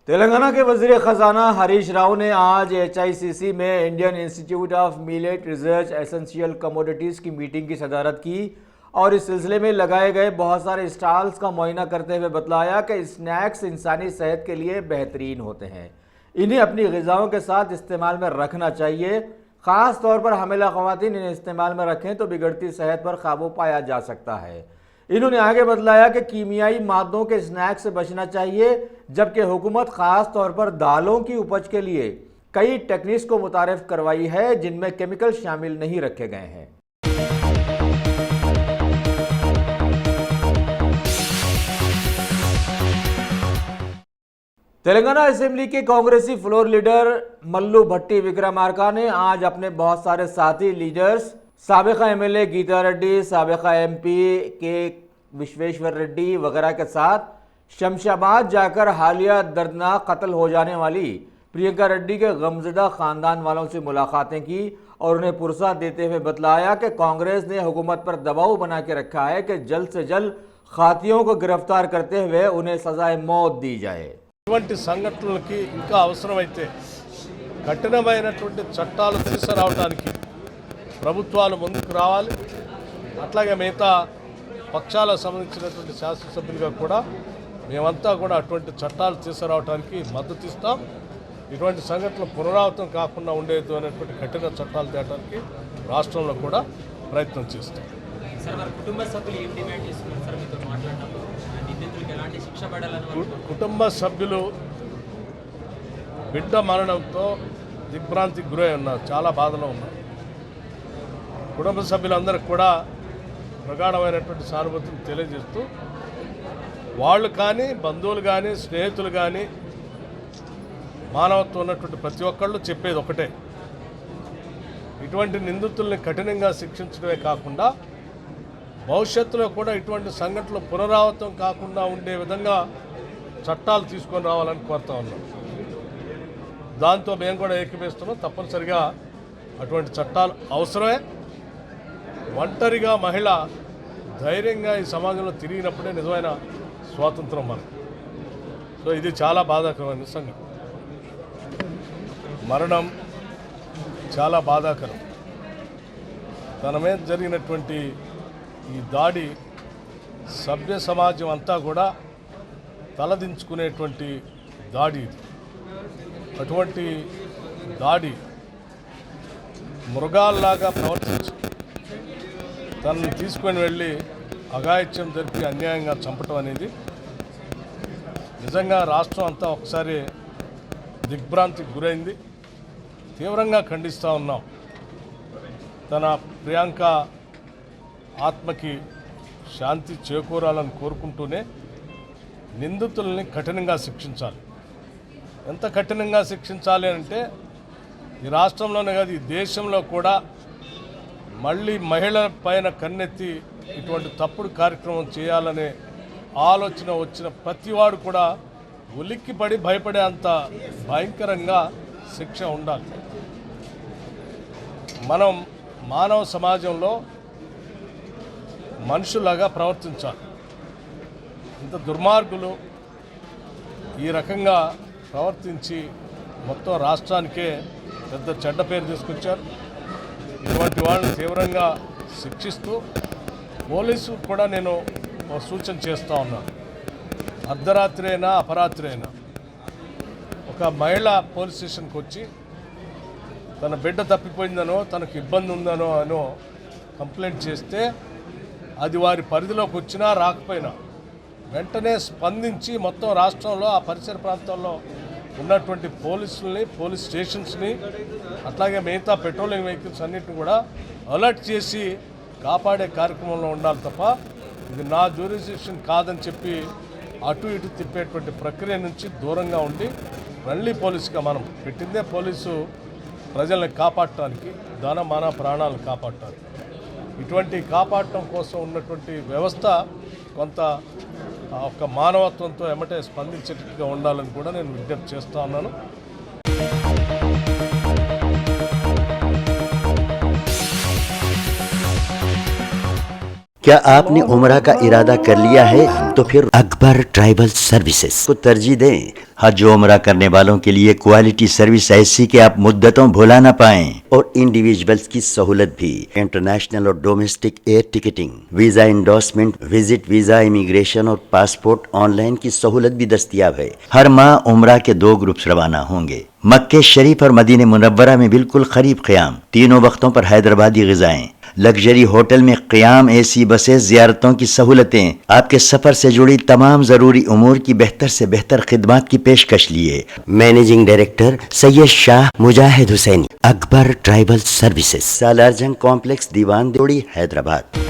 तेलंगाना के वज़ीर ख़जाना हरीश राव ने आज HICC में Indian institute of millet research essential commodities की मीटिंग की सदारत की और इस सिलसिले में लगाए गए बहुत सारे स्टॉल्स का मुआयना करते हुए बतलाया कि स्नैक्स इंसानी सेहत के लिए बेहतरीन होते हैं, इन्हें अपनी ग़िज़ाओं के साथ इस्तेमाल में रखना चाहिए। ख़ास तौर पर हामिला ख़वातीन इन्हें इस्तेमाल में रखें तो बिगड़ती सेहत पर काबू पाया जा सकता है। इन्होंने आगे बतलाया कि कीमियाई मादों के स्नैक्स से बचना चाहिए, जबकि हुकूमत ख़ास तौर पर दालों की उपज के लिए कई टेक्निक्स को मुतारिफ करवाई है जिनमें केमिकल शामिल नहीं रखे गए हैं। तेलंगाना असेंबली के कांग्रेसी फ्लोर लीडर मल्लू भट्टी विक्रमार्का ने आज अपने बहुत सारे साथी लीडर्स साबिका MLA गीता रेड्डी, साबिका MP के विश्वेश्वर रेड्डी वगैरह के साथ शमशाबाद जाकर हालिया दर्दनाक कत्ल हो जाने वाली प्रियंका रेड्डी के गमज़दा ख़ानदान वालों से मुलाकातें की और उन्हें पुरसा देते हुए बतलाया कि कांग्रेस ने हुकूमत पर दबाव बना के रखा है कि जल्द से जल्द खातियों को गिरफ्तार करते हुए उन्हें सजाए मौत दी जाए। ఇటువంటి సంఘటనలకి ఇంకా అవసరమైతే కఠినమైనటువంటి చట్టాలు తీసుకురావడానికి ప్రభుత్వాలు ముందుకు రావాలి. అట్లాగే మిగతా పక్షాలకు సంబంధించినటువంటి శాసనసభ్యులుగా కూడా మేమంతా కూడా అటువంటి చట్టాలు తీసుకురావడానికి మద్దతు ఇస్తాం. ఇటువంటి సంఘటనలు పునరావృతం కాకుండా ఉండేది అనేటువంటి కఠిన చట్టాలు తేవడానికి రాష్ట్రంలో కూడా ప్రయత్నం చేస్తాం. కుటుంబ సభ్యులు బిడ్డ మరణంతో దిగ్భ్రాంతికి గురై ఉన్నారు, చాలా బాధలో ఉన్నారు. కుటుంబ సభ్యులందరికీ కూడా ప్రగాఢమైనటువంటి సానుభూతిని తెలియజేస్తూ వాళ్ళు కానీ బంధువులు కానీ స్నేహితులు కానీ మానవత్వం ఉన్నటువంటి ప్రతి ఒక్కళ్ళు చెప్పేది ఒకటే, ఇటువంటి నిందితుల్ని కఠినంగా శిక్షించడమే కాకుండా భవిష్యత్తులో కూడా ఇటువంటి సంఘటనలు పునరావృతం కాకుండా ఉండే విధంగా చట్టాలు తీసుకొని రావాలని కోరుతా ఉన్నాం. దాంతో మేము కూడా ఏకీభవిస్తున్నాం. తప్పనిసరిగా అటువంటి చట్టాలు అవసరమే. ఒంటరిగా మహిళ ధైర్యంగా ఈ సమాజంలో తిరిగినప్పుడే నిజమైన స్వాతంత్రం మనకు. సో ఇది చాలా బాధాకరమైన సంఘటన. మరణం చాలా బాధాకరం. తన మీద జరిగినటువంటి ఈ దాడి సభ్య సమాజం అంతా కూడా తలదించుకునేటువంటి దాడి ఇది. అటువంటి దాడి మృగాల్లాగా ప్రవర్తించి తనని తీసుకొని వెళ్ళి అఘాయిత్యం జరిపి అన్యాయంగా చంపటం అనేది నిజంగా రాష్ట్రం అంతా ఒకసారి దిగ్భ్రాంతికి గురైంది. తీవ్రంగా ఖండిస్తూ ఉన్నాం. తన ప్రియాంక ఆత్మకి శాంతి చేకూరాలని కోరుకుంటూనే నిందితుల్ని కఠినంగా శిక్షించాలి. ఎంత కఠినంగా శిక్షించాలి అంటే ఈ రాష్ట్రంలోనే కాదు ఈ దేశంలో కూడా మళ్ళీ మహిళల పైన కన్నెత్తి ఇటువంటి తప్పుడు కార్యక్రమం చేయాలనే ఆలోచన వచ్చిన ప్రతివాడు కూడా ఉలిక్కిపడి భయపడే అంత భయంకరంగా శిక్ష ఉండాలి. మనం మానవ సమాజంలో మనుషులాగా ప్రవర్తించాలి. ఇంత దుర్మార్గులు ఈ రకంగా ప్రవర్తించి మొత్తం రాష్ట్రానికే పెద్ద చెడ్డ పేరు తీసుకొచ్చారు. ఇటువంటి వాళ్ళని తీవ్రంగా శిక్షిస్తూ పోలీసు కూడా నేను ఒక సూచన చేస్తూ ఉన్నాను. అర్ధరాత్రి అయినా అపరాత్రి అయినా ఒక మహిళ పోలీస్ స్టేషన్కి వచ్చి తన బిడ్డ తప్పిపోయిందనో తనకు ఇబ్బంది ఉందనో అనో కంప్లైంట్ చేస్తే అది వారి పరిధిలోకి వచ్చినా రాకపోయినా వెంటనే స్పందించి మొత్తం రాష్ట్రంలో ఆ పరిసర ప్రాంతాల్లో ఉన్నటువంటి పోలీసుల్ని, పోలీస్ స్టేషన్స్ని, అట్లాగే మిగతా పెట్రోలింగ్ వెహికల్స్ అన్నింటిని కూడా అలర్ట్ చేసి కాపాడే కార్యక్రమంలో ఉండాలి తప్ప ఇది నా జ్యూరిస్డిక్షన్ కాదని చెప్పి అటు ఇటు తిప్పేటువంటి ప్రక్రియ నుంచి దూరంగా ఉండి ఫ్రెండ్లీ పోలీసుగా మనం పెట్టిందే పోలీసు ప్రజల్ని కాపాడటానికి, ధన మాన ప్రాణాలను కాపాడటానికి. ఇటువంటి కాపాడటం కోసం ఉన్నటువంటి వ్యవస్థ కొంత ఒక మానవత్వంతో ఎమ్మటే స్పందించేట్టుగా ఉండాలని కూడా నేను విజ్ఞప్తి చేస్తూ ఉన్నాను. क्या आपने उम्रा का इरादा कर लिया है? तो फिर अकबर ट्राइबल सर्विसेज को तरजीह दें। हज उम्रा करने वालों के लिए क्वालिटी सर्विस ऐसी कि आप मुद्दतों भुला ना पाएं, और इंडिविजुअल्स की सहूलत भी। इंटरनेशनल और domestic air ticketing, visa endorsement, visit visa, immigration और पासपोर्ट ऑनलाइन की सहूलत भी दस्तयाब है। हर माह उम्रा के 2 ग्रुप्स रवाना होंगे। मक्के शरीफ और मदीने मुनव्वरा में बिल्कुल करीब क़याम, तीनों वक्तों पर हैदराबादी ग़िज़ाएं, लग्जरी होटल में क़याम, एसी बसेस, ज़ियारतों की सहूलतें, आपके सफ़र से जुड़ी तमाम ज़रूरी उमूर की बेहतर से बेहतर खिदमात की पेशकश लिए। Managing director Syed Shah Mujahid Hussaini, Akbar tribal services, Salarjung complex, Diwan जोड़ी, हैदराबाद।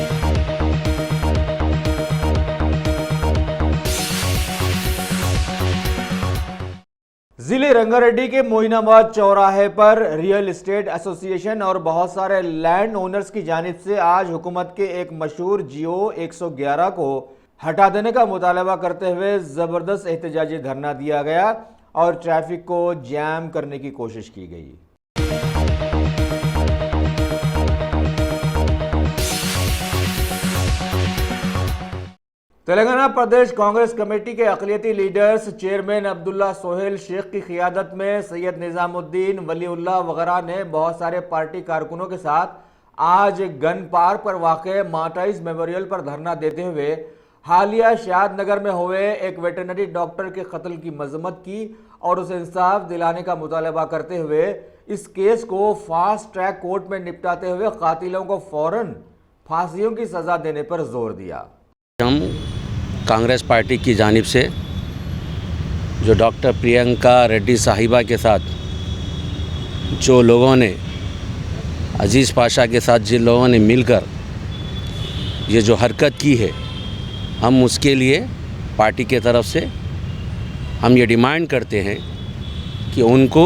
जिले रंगारेड्डी के मोइनाबाद चौराहे पर रियल एस्टेट एसोसिएशन और बहुत सारे लैंड ओनर्स की जानिब से आज हुकूमत के एक मशहूर जियो 111 को हटा देने का मुतालबा करते हुए ज़बरदस्त एहतजाजी धरना दिया गया और ट्रैफिक को जैम करने की कोशिश की गई। तेलंगाना प्रदेश कांग्रेस कमेटी के अक़लियती लीडर्स चेयरमैन अब्दुल्ला सोहेल शेख की क़ियादत में सैयद निज़ामुद्दीन वलीउल्लाह वगैरह ने बहुत सारे पार्टी कारकुनों के साथ आज गन पार्क पर वाक़े माटाइज मेमोरियल पर धरना देते हुए हालिया शाद नगर में हुए एक वेटरनरी डॉक्टर के कत्ल की मजम्मत की और उसे इंसाफ दिलाने का मुतालबा करते हुए इस केस को फास्ट ट्रैक कोर्ट में निपटाते हुए कातिलों को फ़ौरन फांसियों की सज़ा देने पर जोर दिया। हम कांग्रेस पार्टी की जानिब से जो डॉक्टर प्रियंका रेड्डी साहिबा के साथ जो लोगों ने अजीज़ पाशा के साथ जिन लोगों ने मिलकर ये जो हरकत की है, हम उसके लिए पार्टी के तरफ से हम ये डिमांड करते हैं कि उनको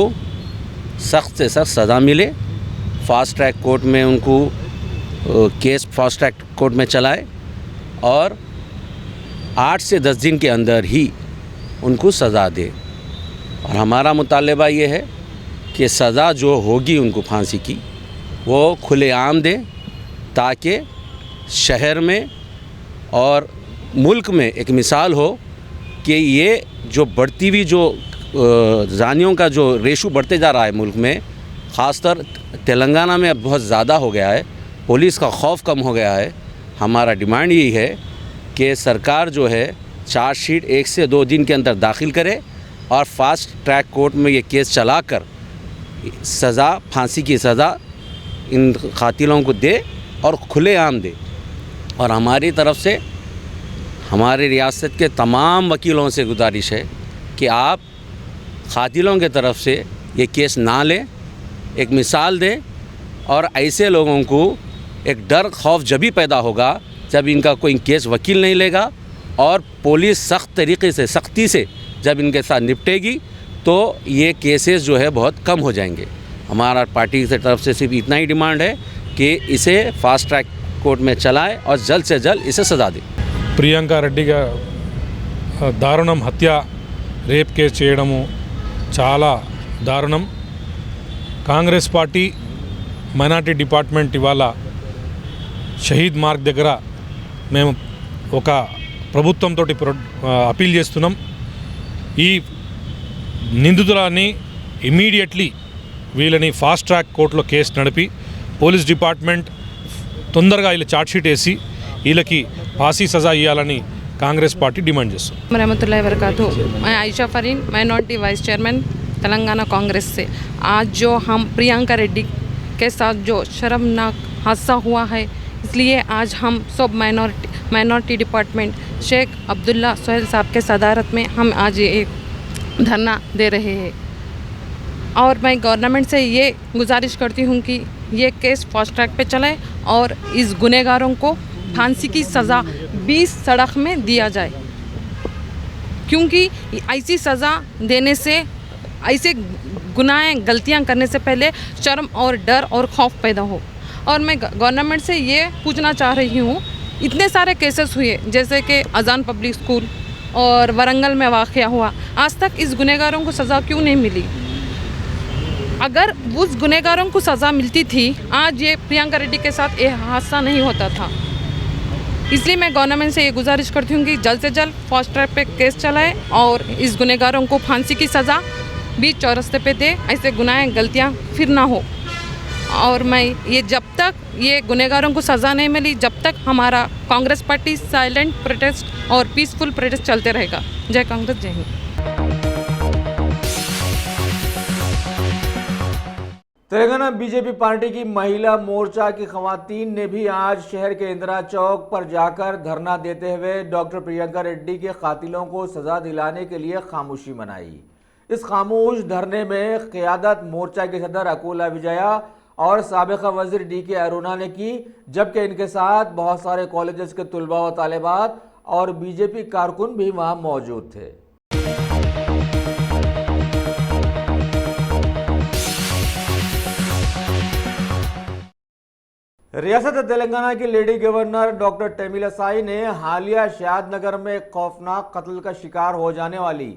सख्त से सख्त सज़ा मिले। फास्ट ट्रैक कोर्ट में उनको केस फास्ट ट्रैक कोर्ट में चलाए और 8 से 10 दिन के अंदर ही उनको सज़ा दे। और हमारा मुतालबा ये है कि सज़ा जो होगी उनको फांसी की वो खुलेआम दे, ताकि शहर में और मुल्क में एक मिसाल हो कि ये जो बढ़ती हुई जो जानियों का जो रेशो बढ़ते जा रहा है मुल्क में, ख़ासतर तेलंगाना में अब बहुत ज़्यादा हो गया है, पुलिस का खौफ कम हो गया है। हमारा डिमांड यही है कि सरकार जो है चार्जशीट 1 से 2 दिन के अंदर दाखिल करे और फास्ट ट्रैक कोर्ट में ये केस चलाकर सज़ा, फांसी की सज़ा इन कातिलों को दे और खुलेआम दे। और हमारी तरफ से हमारी रियासत के तमाम वकीलों से गुजारिश है कि आप कातिलों के तरफ से ये केस ना लें, एक मिसाल दें। और ऐसे लोगों को एक डर खौफ जब भी पैदा होगा जब इनका कोई केस वकील नहीं लेगा और पुलिस सख्त तरीके से, सख्ती से जब इनके साथ निपटेगी तो ये केसेस जो है बहुत कम हो जाएंगे। हमारा पार्टी की तरफ से सिर्फ इतना ही डिमांड है कि इसे फास्ट ट्रैक कोर्ट में चलाए और जल्द से जल्द इसे सज़ा दे। ప్రియాంక రెడ్డి దారుణం హత్య రేప్ కేసు చేయడము చాలా దారుణం. కాంగ్రెస్ పార్టీ మైనార్టీ డిపార్ట్మెంట్ ఇవాళ షహీద్ మార్గ్ దగ్గర మేము ఒక ప్రభుత్వంతో అపీల్ చేస్తున్నాం. ఈ నిందితులని ఇమీడియట్లీ వీళ్ళని ఫాస్ట్ ట్రాక్ కోర్టులో కేసు నడిపి పోలీస్ డిపార్ట్మెంట్ తొందరగా వీళ్ళ ఛార్జ్షీట్ వేసి వీళ్ళకి फांसी सज़ा इవ్వాలని कांग्रेस पार्टी डिमांड చేస్తుంది. रहमतुल्लाहि व बरकातहू। मैं Ayesha Fareen, minority vice chairman Telangana Congress से। आज जो हम प्रियंका रेड्डी के साथ जो शर्मनाक हादसा हुआ है, इसलिए आज हम सब माइनॉरिटी डिपार्टमेंट शेख अब्दुल्ला सोहेल साहब के सदारत में हम आज एक धरना दे रहे हैं। और मैं गवर्नमेंट से ये गुजारिश करती हूँ कि ये केस फास्ट ट्रैक पे चलाए और इस गुनहगारों को फांसी की सज़ा 20 सड़क में दिया जाए, क्योंकि ऐसी सज़ा देने से ऐसे गुनाहें गलतियां करने से पहले शर्म और डर और खौफ पैदा हो। और मैं गवर्नमेंट से ये पूछना चाह रही हूँ, इतने सारे केसेस हुए जैसे कि अजान पब्लिक स्कूल और वरंगल में वाक़या हुआ, आज तक इस गुनहगारों को सज़ा क्यों नहीं मिली? अगर उस गुनहगारों को सज़ा मिलती थी आज ये प्रियंका रेड्डी के साथ ये हादसा नहीं होता था। इसलिए मैं गवर्नमेंट से ये गुजारिश करती हूँ कि जल्द से जल्द फास्ट ट्रैक पे केस चलाए और इस गुनहगारों को फांसी की सज़ा बीच चौरस्ते पे दे। ऐसे गुनाहें गलतियाँ फिर ना हो। और मैं ये जब तक ये गुनहगारों को सज़ा नहीं मिली, जब तक हमारा कांग्रेस पार्टी साइलेंट प्रोटेस्ट और पीसफुल प्रोटेस्ट चलते रहेगा। जय कांग्रेस, जय हिंद। तेलंगाना बीजेपी पार्टी की महिला मोर्चा की खवातीन ने भी आज शहर के इंदिरा चौक पर जाकर धरना देते हुए डॉक्टर प्रियंका रेड्डी के कातिलों को सजा दिलाने के लिए खामोशी मनाई। इस खामोश धरने में क़ियादत मोर्चा के सदर अकोला विजया और साबिक़ा वज़ीर DK अरुणा ने की, जबकि इनके साथ बहुत सारे कॉलेजेस के तुलबा व तालिबात और बीजेपी कारकुन भी वहां मौजूद थे। रियासत तेलंगाना की लेडी गवर्नर डॉक्टर तमिलिसाई ने हालिया शादनगर में खौफनाक कत्ल का शिकार हो जाने वाली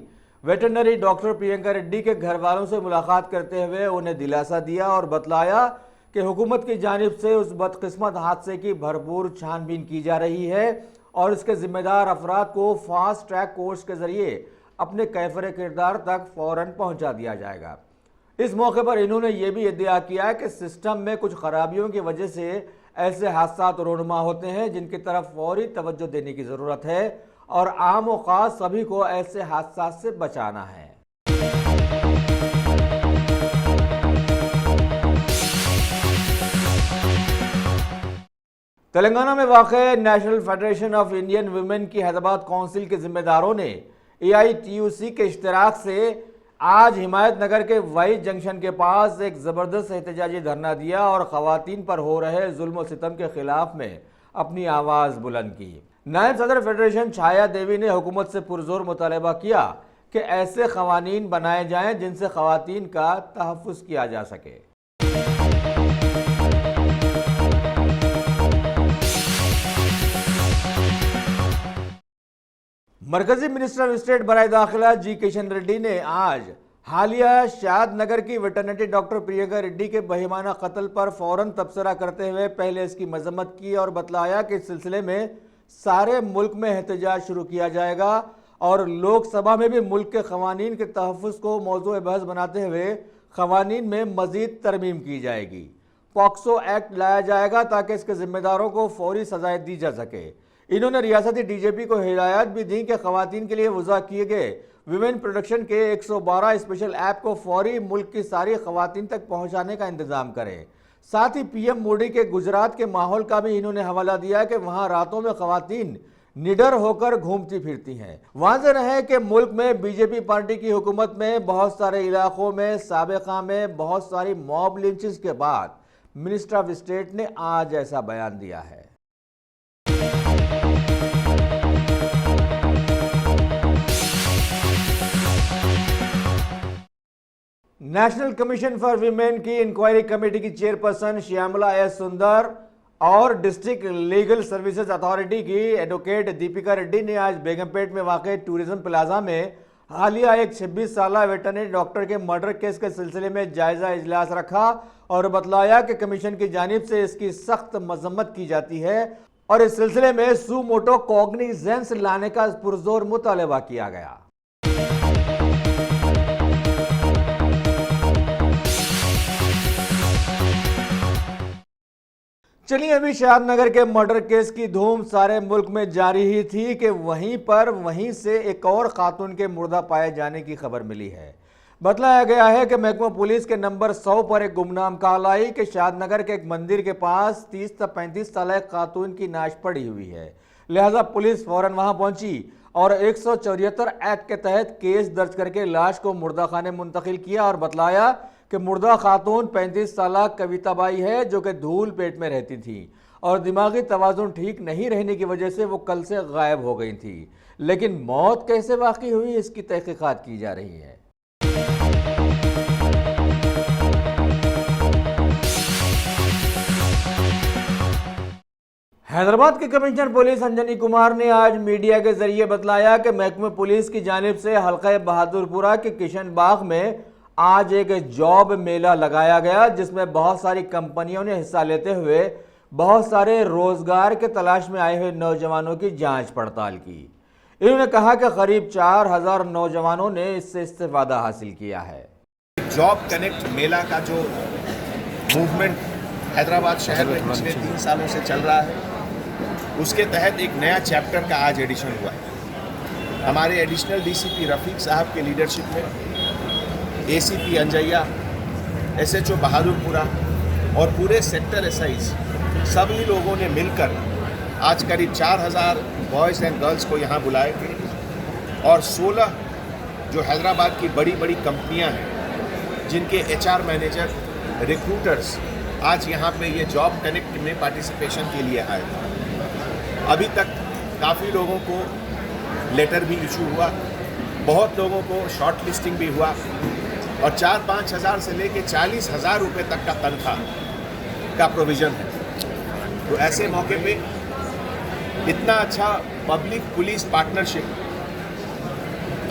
वेटरनरी डॉक्टर प्रियंका रेड्डी के घर वालों से मुलाकात करते हुए उन्हें दिलासा दिया और बतलाया कि हुकूमत की जानिब से उस बदकिस्मत हादसे की भरपूर छानबीन की जा रही है और इसके जिम्मेदार अफराद को फास्ट ट्रैक कोर्स के जरिए अपने कैफरे किरदार तक फौरन पहुंचा दिया जाएगा। इस मौके पर इन्होंने ये भी इद्दिया किया कि सिस्टम में कुछ खराबियों की वजह से ऐसे हादसा रोनुमा होते हैं जिनकी तरफ फौरी तवज्जो देने की ज़रूरत है और आम व खास सभी को ऐसे हादसा से बचाना है। तेलंगाना में वाक़े national federation of Indian women की हैदराबाद काउंसिल के जिम्मेदारों ने AITUC के इश्तराक से आज हिमायत नगर के वाई जंक्शन के पास एक ज़बरदस्त एहतजाजी धरना दिया और ख़वातीन पर हो रहे जुल्म और सितम के खिलाफ में अपनी आवाज़ बुलंद की। नायब सदर फेडरेशन छाया देवी ने हुकूमत से पुरजोर मुतालबा किया कि ऐसे क़वानीन बनाए जाएं जिनसे ख़वातीन का तहफ़्फ़ुज़ किया जा सके। मरकजी मिनिस्टर ऑफ स्टेट बराए दाखिला G किशन रेड्डी ने आज हालिया शादनगर की वेटरनरी डॉक्टर प्रियंका रेड्डी के बहिमाना कत्ल पर फौरन तबसरा करते हुए पहले इसकी मजम्मत की और बतलाया कि इस सिलसिले में सारे मुल्क में एहतजाज शुरू किया जाएगा और लोकसभा में भी मुल्क के क़वानीन के तहफ़्फ़ुज़ को मौज़ूए बहस बनाते हुए क़वानीन में मज़ीद तरमीम की जाएगी। पॉक्सो एक्ट लाया जाएगा ताकि इसके ज़िम्मेदारों को फौरी सजाएं दी जा सके। इन्होंने रियासती DGP को हिदायत भी दी कि ख़वातीन के लिए वज़ा किए गए विमेन प्रोटेक्शन के 112 स्पेशल ऐप को फौरी मुल्क की सारी ख़वातीन तक पहुँचाने का इंतज़ाम करें। साथ ही PM मोदी के गुजरात के माहौल का भी इन्होंने हवाला दिया कि वहाँ रातों में ख़वातीन निडर होकर घूमती फिरती हैं। वाज़ेह है कि मुल्क में बीजेपी पार्टी की हुकूमत में बहुत सारे इलाकों में साबिक़ा में बहुत सारी मॉब लिंचिंग्स के बाद मिनिस्टर ऑफ स्टेट ने आज ऐसा बयान दिया है। नेशनल कमीशन फॉर वीमेन की इंक्वायरी कमेटी की चेयरपर्सन श्यामला S. सुंदर और डिस्ट्रिक्ट लीगल सर्विसेज अथॉरिटी की एडवोकेट दीपिका रेड्डी ने आज बेगमपेट में वाक़ टूरिज्म प्लाजा में हालिया एक 26 साल वेटरनरी डॉक्टर के मर्डर केस के सिलसिले में जायज़ा इजलास रखा और बतलाया कि कमीशन की जानिब से इसकी सख्त मजम्मत की जाती है और इस सिलसिले में सू मोटो कॉग्निजेंस लाने का पुरजोर मुतालबा किया गया। चलिए, अभी शादनगर के मर्डर केस की धूम सारे मुल्क में जारी ही थी कि वहीं से एक और खातून के मुर्दा पाए जाने की खबर मिली है। बतलाया गया है कि महकमा पुलिस के नंबर 100 पर एक गुमनाम कॉल आई कि शादनगर के एक मंदिर के पास 30 से 35 साल खातून की नाश पड़ी हुई है। लिहाजा पुलिस फौरन वहां पहुंची और 174 एक्ट के तहत केस दर्ज करके लाश को मुर्दा खाने मुंतकिल किया और बतलाया कि मुर्दा खातून 35 साल कविताबाई है जो कि धूल पेट में रहती थी और दिमागी तवाज़ुन ठीक नहीं रहने की वजह से वो कल से गायब हो गई थी, लेकिन मौत कैसे वाक़ई हुई इसकी तहकीकात की जा रही है। हैदराबाद के कमिश्नर पुलिस अंजनी कुमार ने आज मीडिया के जरिए बतलाया कि महकमे पुलिस की जानिब से हल्का बहादुरपुरा के किशन बाग में आज एक जॉब मेला लगाया गया जिसमें बहुत सारी कंपनियों ने हिस्सा लेते हुए बहुत सारे रोजगार के तलाश में आए हुए नौजवानों की जांच पड़ताल की। इन्होंने कहा कि करीब 4000 नौजवानों ने इससे इस्तेफादा हासिल किया है। जॉब कनेक्ट मेला का जो मूवमेंट हैदराबाद शहर में पिछले 3 सालों से चल रहा है, उसके तहत एक नया चैप्टर का आज एडिशन हुआ है। हमारे एडिशनल डीसीपी रफ़ीक साहब के लीडरशिप में एसीपी अंजैया, एसएचओ बहादुरपुरा और पूरे सेक्टर एसआईज सभी लोगों ने मिलकर आज करीब 4000 बॉयज़ एंड गर्ल्स को यहाँ बुलाए थे और 16 जो हैदराबाद की बड़ी बड़ी कंपनियाँ हैं जिनके एचआर मैनेजर, रिक्रूटर्स आज यहाँ पे ये जॉब कनेक्ट में पार्टिसिपेशन के लिए आए। अभी तक काफ़ी लोगों को लेटर भी इशू हुआ, बहुत लोगों को शॉर्ट लिस्टिंग भी हुआ और 4-5 हज़ार से लेके 40,000 रुपये तक का तनख्वाह का प्रोविज़न है। तो ऐसे मौके पे इतना अच्छा पब्लिक पुलिस पार्टनरशिप,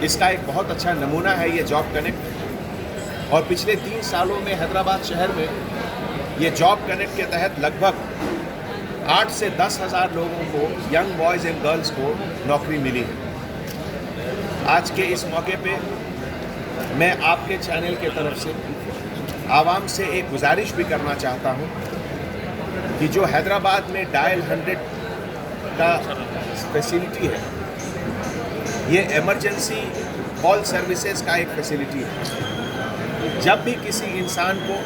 इसका एक बहुत अच्छा नमूना है ये जॉब कनेक्ट। और पिछले 3 सालों में हैदराबाद शहर में ये जॉब कनेक्ट के तहत लगभग 8 से 10 हज़ार लोगों को, यंग बॉयज़ एंड गर्ल्स को नौकरी मिली है। आज के इस मौके पे मैं आपके चैनल के तरफ से आवाम से एक गुजारिश भी करना चाहता हूँ कि जो हैदराबाद में डायल 100 का फैसिलिटी है, ये इमरजेंसी कॉल सर्विसेज का एक फैसिलिटी है। जब भी किसी इंसान को,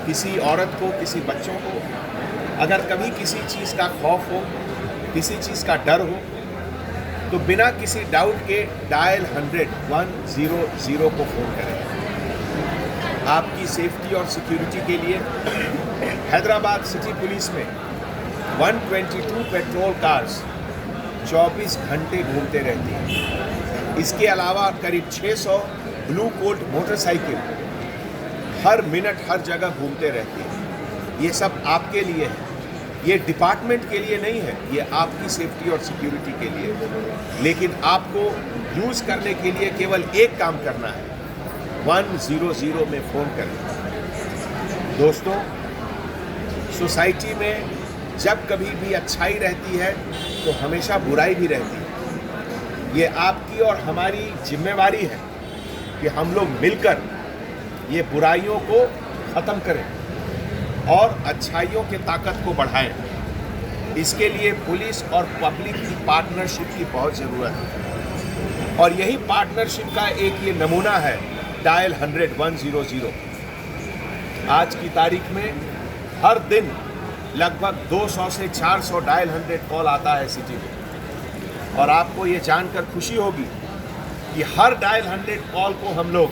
किसी औरत को, किसी बच्चों को अगर कभी किसी चीज़ का खौफ हो, किसी चीज़ का डर हो, तो बिना किसी डाउट के डायल 100 को फ़ोन करें। आपकी सेफ्टी और सिक्योरिटी के लिए हैदराबाद सिटी पुलिस में 122 पेट्रोल कार्स 24 घंटे घूमते रहती हैं। इसके अलावा करीब 600 ब्लू कोट मोटरसाइकिल हर मिनट हर जगह घूमते रहती हैं। ये सब आपके लिए है, ये डिपार्टमेंट के लिए नहीं है, ये आपकी सेफ्टी और सिक्योरिटी के लिए। लेकिन आपको यूज़ करने के लिए केवल एक काम करना है, 100 में फ़ोन करें। दोस्तों, सोसाइटी में जब कभी भी अच्छाई रहती है तो हमेशा बुराई भी रहती है। ये आपकी और हमारी जिम्मेवारी है कि हम लोग मिलकर ये बुराइयों को ख़त्म करें और अच्छाइयों की ताकत को बढ़ाएं। इसके लिए पुलिस और पब्लिक की पार्टनरशिप की बहुत ज़रूरत है और यही पार्टनरशिप का एक ये नमूना है डायल 100। आज की तारीख में हर दिन लगभग 200 से 400 डायल 100 कॉल आता है सिटी में और आपको ये जानकर खुशी होगी कि हर डायल 100 कॉल को हम लोग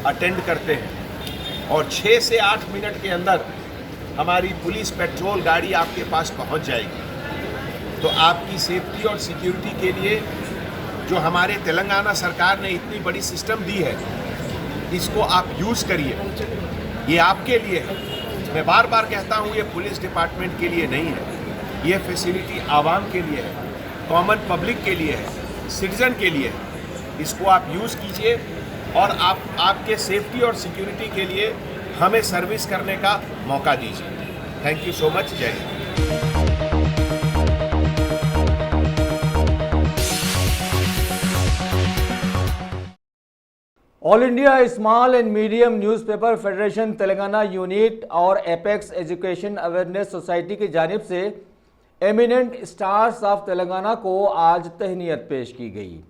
अटेंड करते हैं और 6 से 8 मिनट के अंदर हमारी पुलिस पेट्रोल गाड़ी आपके पास पहुंच जाएगी। तो आपकी सेफ्टी और सिक्योरिटी के लिए जो हमारे तेलंगाना सरकार ने इतनी बड़ी सिस्टम दी है, इसको आप यूज़ करिए। ये आपके लिए है। मैं बार बार कहता हूँ, ये पुलिस डिपार्टमेंट के लिए नहीं है, ये फैसिलिटी आवाम के लिए है, कॉमन पब्लिक के लिए है, सिटीजन के लिए है। इसको आप यूज़ कीजिए और आपके सेफ्टी और सिक्योरिटी के लिए हमें सर्विस करने का मौका दीजिए। Thank you so much. जय हिंद। All India small and medium newspaper federation Telangana unit और एपेक्स एजुकेशन अवेयरनेस सोसाइटी की जानिब से एमिनेंट स्टार्स ऑफ तेलंगाना को आज तहनीत पेश की गई।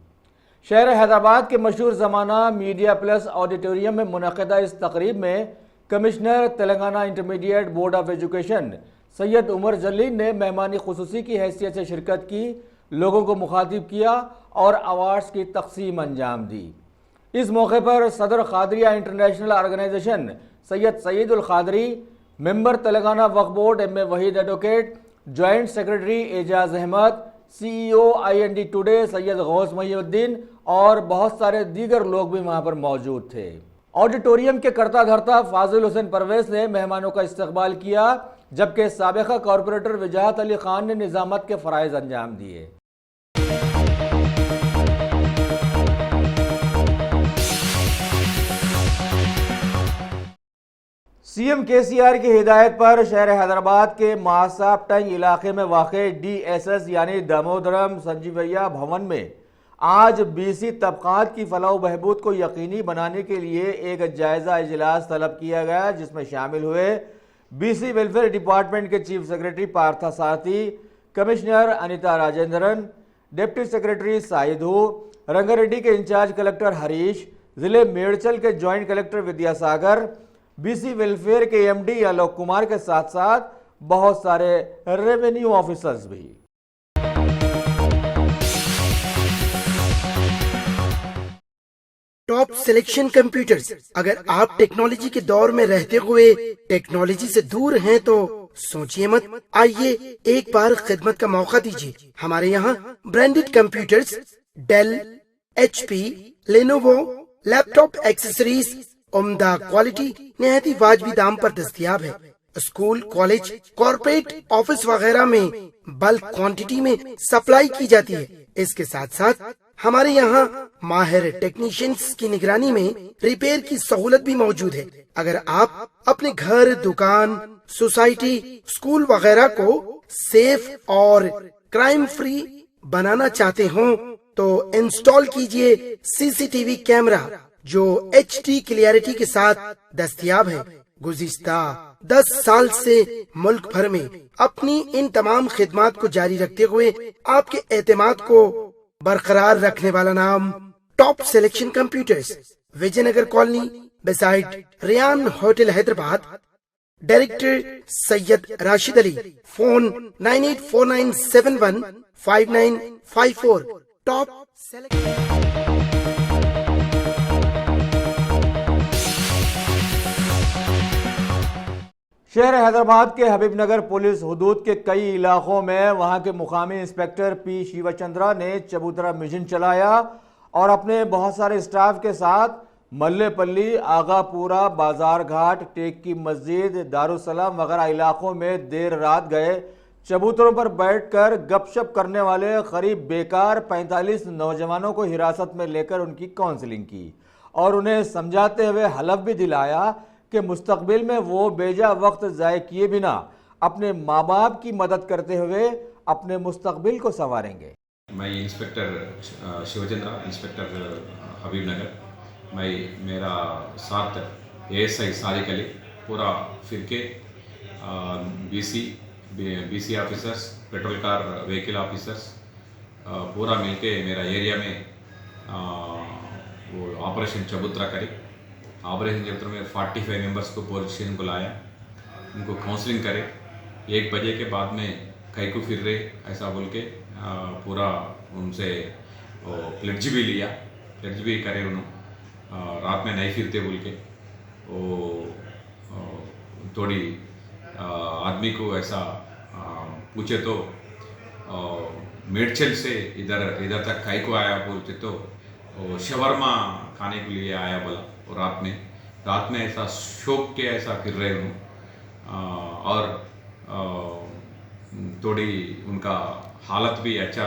शहर हैदराबाद के मशहूर ज़माना मीडिया प्लस ऑडिटोरियम में मुनक़दा इस तकरीब में commissioner Telangana intermediate board of education Syed Umar Jaleel ने मेहमानी खुसूसी की हैसियत से शिरकत की, लोगों को मुखातिब किया और अवार्ड्स की तकसीम अंजाम दी। इस मौके पर सदर Qadriya international organisation Syed Saeedul Qadri, member Telangana Waqf board M A Waheed advocate, joint secretary Ejaz Ahmed, CEO IND today Syed Ghouse Mohiuddin और बहुत सारे दीगर लोग भी वहाँ पर मौजूद थे। ऑडिटोरियम के करता धरता फाजिल हुसैन परवेज ने मेहमानों का इस्तकबाल किया, जबकि साबिका कॉरपोरेटर वजाहत अली खान ने निज़ामत के फ़राइज़ अंजाम दिए। सीएम केसीआर की हिदायत पर शहर हैदराबाद के मासापटंग इलाके में वाक़े डीएसएस यानी दामोदरम संजीवैया भवन में आज बीसी तबकात की फलाह बहबूद को यकीनी बनाने के लिए एक जायजा इजलास तलब किया गया, जिसमें शामिल हुए बीसी वेलफेयर डिपार्टमेंट के chief secretary Partha Sarathi, commissioner Anita Rajendran, deputy secretary Saidu, Rangareddy के इंचार्ज कलेक्टर हरीश, जिले मेड़चल के joint collector Vidyasagar, BC welfare के एमडी आलोक कुमार के साथ साथ बहुत सारे रेवेन्यू ऑफिसर्स भी। Top selection computers. अगर आप टेक्नोलॉजी के दौर में रहते हुए टेक्नोलॉजी से दूर हैं तो सोचिए मत, आइए एक बार खिदमत का मौका दीजिए। हमारे यहाँ branded computers Dell, HP, Lenovo, laptop accessories उम्दा क्वालिटी निहायत ही वाजबी दाम पर दस्तयाब है। स्कूल, कॉलेज, कॉर्पोरेट, ऑफिस वगैरह में बल्क क्वांटिटी में सप्लाई की जाती है। इसके साथ साथ हमारे यहाँ माहिर टेक्नीशियंस की निगरानी में रिपेयर की सहूलत भी मौजूद है। अगर आप अपने घर, दुकान, सोसाइटी, स्कूल वगैरह को सेफ और क्राइम फ्री बनाना चाहते हो तो इंस्टॉल कीजिए CCTV कैमरा जो HD क्लियरिटी के साथ दस्तयाब है। गुज़िश्ता 10 साल से मुल्क भर में अपनी इन तमाम खिदमात को जारी रखते हुए आपके एतमाद को बरकरार रखने वाला नाम top selection computers, Vijayanagar colony beside Riyan hotel Hyderabad. Director Syed Rashid Ali. Phone 9849715954। Top शहर हैदराबाद के हबीबनगर पुलिस हुदूद के कई इलाकों में वहां के मुकामी इंस्पेक्टर P शिवचंद्रा ने चबूतरा मिशन चलाया और अपने बहुत सारे स्टाफ के साथ मल्लेपल्ली, आगापुरा, बाजार घाट, टेक की मस्जिद, दारुसलाम वगैरह इलाकों में देर रात गए चबूतरों पर बैठकर गपशप करने वाले करीब बेकार 45 नौजवानों को हिरासत में लेकर उनकी काउंसलिंग की और उन्हें समझाते हुए हलफ भी दिलाया कि मुस्तकबिल में वो बेजा वक्त ज़ाय किए बिना अपने माँ बाप की मदद करते हुए अपने मुस्तकबिल को संवारेंगे। मैं इंस्पेक्टर शिवचंद्रा, इंस्पेक्टर हबीबनगर। मेरा साथ ASI सादिक अली, पूरा फिरके BC officers, petrol car vehicle officers पूरा मिलके मेरा एरिया में वो ऑपरेशन चबूतरा करे। ऑपरेशन चबूतरा में 45 मेंबर्स को पोजीशन को लाया, उनको काउंसलिंग करे। 1 बजे के बाद में कहीं को फिर रहे ऐसा बोल के पूरा उनसे प्लेड्ज भी लिया, प्लेड्ज भी करे उन्होंने। रात में नहीं फिरते बोल के वो थोड़ी आदमी को ऐसा पूछे तो मेडचल से इधर तक काई को आया बोलते तो शवरमा खाने के लिए आया बोला। और रात में ऐसा शौक के ऐसा फिर रहे हूँ और थोड़ी उनका हालत भी अच्छा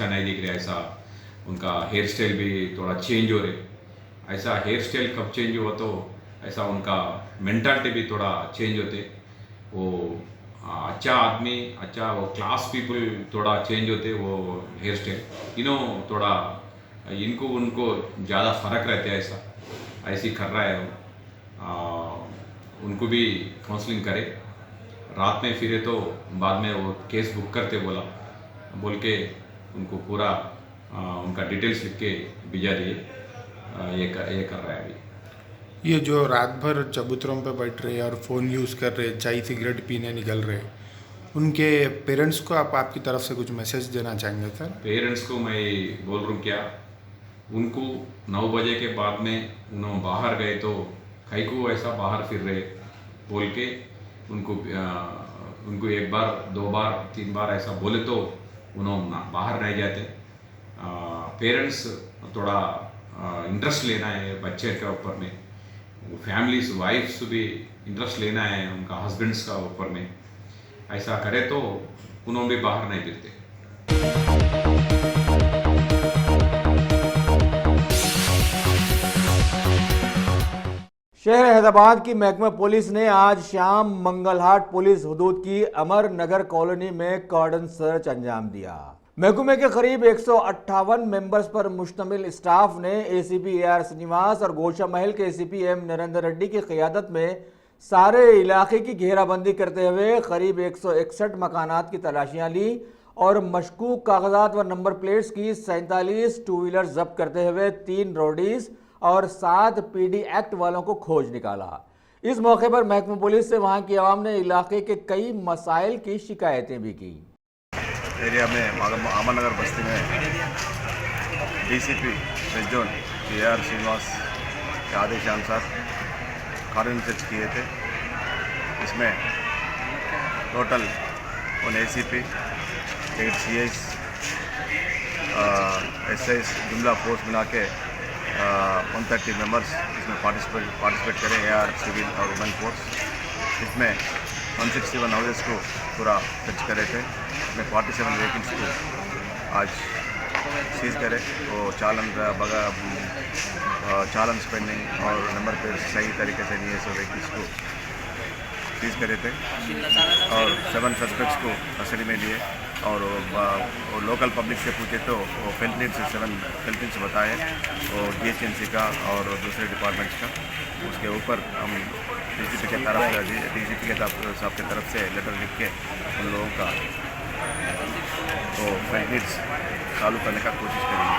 नहीं दिख रहा। ऐसा उनका हेयर स्टाइल भी थोड़ा चेंज हो रहे। ऐसा हेयर स्टाइल कब चेंज हुआ तो ऐसा उनका मेंटालिटी भी थोड़ा चेंज होते। वो अच्छा आदमी, अच्छा वो क्लास पीपल थोड़ा चेंज होते वो हेयर स्टाइल। थोड़ा उनको ज़्यादा फ़र्क रहता है। ऐसे ही कर रहा है। उनको भी काउंसलिंग करे। रात में फिरे तो बाद में वो केस बुक करते बोल के उनको पूरा उनका डिटेल्स लिख के भेजा दिए। ये कर रहा है अभी। ये जो रात भर चबूतरों पे बैठ रहे और फ़ोन यूज़ कर रहे, चाय सिगरेट पीने निकल रहे, उनके पेरेंट्स को आपकी तरफ से कुछ मैसेज देना चाहेंगे सर? पेरेंट्स को मैं बोल रहा हूँ क्या, उनको 9 बजे के बाद में उन्होंने बाहर गए तो कहीं को ऐसा बाहर फिर रहे बोल के उनको 1 बार 2 बार 3 बार ऐसा बोले तो उन्होंने बाहर नहीं जाते। पेरेंट्स थोड़ा इंटरेस्ट लेना है बच्चे के ऊपर में, फैमिलीज वाइफ्स भी इंटरेस्ट लेना है उनका हस्बैंड्स का ऊपर में। ऐसा करे तो उन्होंने भी बाहर नहीं फिरते। शहर हैदराबाद की महकमा पुलिस ने आज शाम मंगलहाट पुलिस हुदूद की अमर नगर कॉलोनी में कॉर्डन सर्च अंजाम दिया। महकमे के करीब 158 मेंबर्स पर मुश्तमिल स्टाफ ने एसीपी AR श्रीनिवास और गोशा महल के एसीपी M नरेंद्र रेड्डी की क़ियादत में सारे इलाके की घेराबंदी करते हुए करीब 161 मकानात की तलाशियां ली और मशकूक कागजात व नंबर प्लेट्स की 47 टू व्हीलर जब्त करते हुए 3 रोडीज और 7 PD एक्ट वालों को खोज निकाला। इस मौके पर महकमा पुलिस से वहां की आवाम ने इलाके के कई मसाइल की शिकायतें भी की। एरिया में अमर नगर बस्ती में DCP west zone AR Srinivas के आदेशानुसार कॉर्डन सर्च किए थे। इसमें टोटल 1 ACP 8 CIs SIs जुमला फोर्स मिला के 130 मेंबर्स इसमें पार्टिसिपेट करें AR सिविल और वुमेन फोर्स। इसमें 161 हाउसेस को पूरा सर्च करे थे। इसमें 47 व्हीकल्स को आज सीज करे और चालन स्पेंडिंग और नंबर प्लेट सही तरीके से नहीं है, सब व्हीकल्स को सीज करे थे और 7 सस्पेक्ट्स को कस्टडी में लिए और लोकल पब्लिक से पूछे तो वो फेल्टनिट से 7 फेल्टनिट्स बताए और DHMC का और दूसरे डिपार्टमेंट्स का। उसके ऊपर हम DCP के साहब की तरफ से लेटर लिख के उन लोगों का तो फेल्टनिट्स चालू करने का कोशिश करेंगे।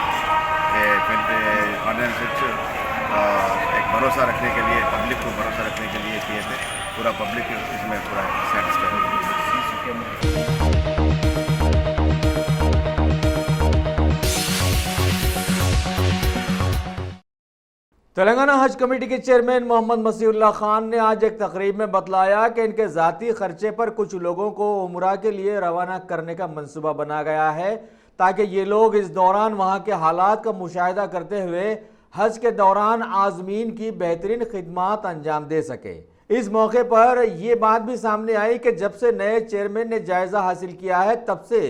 ये ऑर्डिनेंस एक भरोसा रखने के लिए, पब्लिक को भरोसा रखने के लिए किए थे। पूरा पब्लिक इसमें पूरा सेटिस्फाइड। तेलंगाना हज कमेटी के चेयरमैन मोहम्मद मसीहुल्लाह खान ने आज एक तकरीब में बतलाया कि इनके ज़ाती खर्चे पर कुछ लोगों को उम्रा के लिए रवाना करने का मंसूबा बना गया है ताकि ये लोग इस दौरान वहाँ के हालात का मुशाहिदा करते हुए हज के दौरान आज़मीन की बेहतरीन खिदमात अंजाम दे सके। इस मौके पर यह बात भी सामने आई कि जब से नए चेयरमैन ने जायज़ा हासिल किया है तब से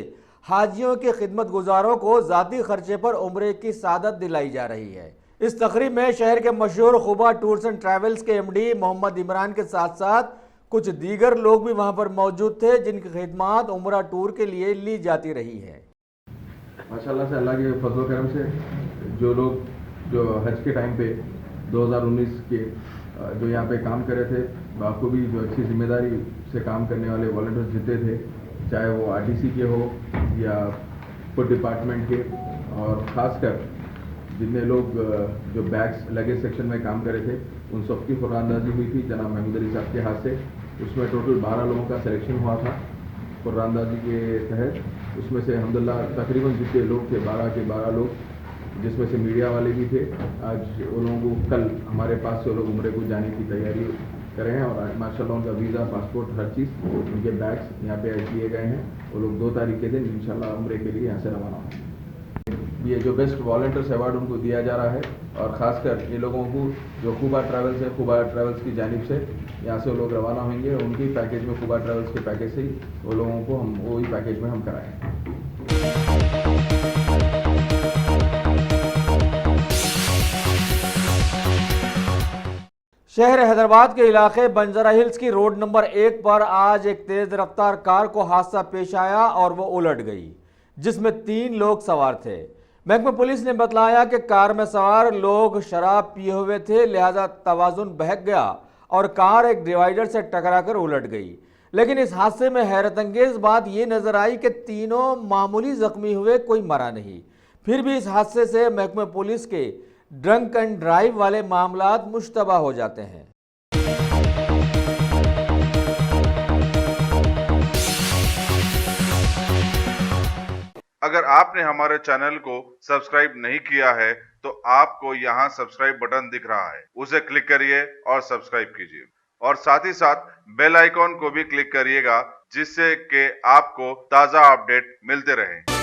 हाजियों के खिदमत गुजारों को ज़ाती खर्चे पर उम्रे की सादत दिलाई जा रही है। इस तकरीब में शहर के मशहूर खुबा टूर्स एंड ट्रैवल्स के MD मोहम्मद इमरान के साथ साथ कुछ दीगर लोग भी वहां पर मौजूद थे जिनकी खिदमात उम्रा टूर के लिए ली जाती रही है। माशाल्लाह से अल्लाह के फजल करम से जो लोग जो हज के टाइम पे 2019 के जो यहाँ पे काम कर रहे थे बाखूबी जो अच्छी जिम्मेदारी से काम करने वाले वॉलंटियर्स जितने थे, चाहे वो RTC के हो या फूड डिपार्टमेंट के, और ख़ासकर जितने लोग जो बैग्स लगेज सेक्शन में काम कर रहे थे उन सबकी कुर्रानंदाजी हुई थी जनाब महमूद अली साहब के हाथ से। उसमें टोटल 12 लोगों का सिलेक्शन हुआ था कुर्रानंदाजी के तहत। उसमें से अल्हम्दुलिल्लाह तकरीबन जितने लोग थे 12 के 12 लोग, जिसमें से मीडिया वाले भी थे। आज उन लोगों को कल हमारे पास से वो लोग उम्रे को जाने की तैयारी कर रहे हैं और आज माशाल्लाह उनका वीज़ा, पासपोर्ट, हर चीज़, उनके बैग्स यहाँ पे किए गए हैं। वो लोग 2 तारीख के दिन इंशाल्लाह उम्रे के लिए यहाँ से रवाना होंगे। ये जो बेस्ट वॉलंटियर्स अवार्ड उनको दिया जा रहा है और ख़ासकर ये लोगों को जो खुबा ट्रैवल्स है, खुबा ट्रैवल्स की जानिब से यहाँ से वो लोग रवाना होंगे। उनकी पैकेज में, खुबा ट्रैवल्स के पैकेज से ही वो लोगों को हम वही पैकेज में हम कराएंगे। शहर हैदराबाद के इलाके बंजारा हिल्स की रोड नंबर 1 पर आज एक तेज रफ्तार कार को हादसा पेश आया और वो उलट गई, जिसमें 3 लोग सवार थे। महकमा पुलिस ने बतलाया कि कार में सवार लोग शराब पिए हुए थे, लिहाजा तवाजुन बहक गया और कार एक डिवाइडर से टकराकर उलट गई। लेकिन इस हादसे में हैरत अंगेज बात यह नजर आई कि तीनों मामूली जख्मी हुए, कोई मरा नहीं। फिर भी इस हादसे से महकमा पुलिस के ड्रंक एंड ड्राइव वाले मामलात मुश्तबा हो जाते हैं। अगर आपने हमारे चैनल को सब्सक्राइब नहीं किया है तो आपको यहाँ सब्सक्राइब बटन दिख रहा है, उसे क्लिक करिए और सब्सक्राइब कीजिए और साथ ही साथ बेल आइकॉन को भी क्लिक करिएगा जिससे कि आपको ताज़ा अपडेट मिलते रहें।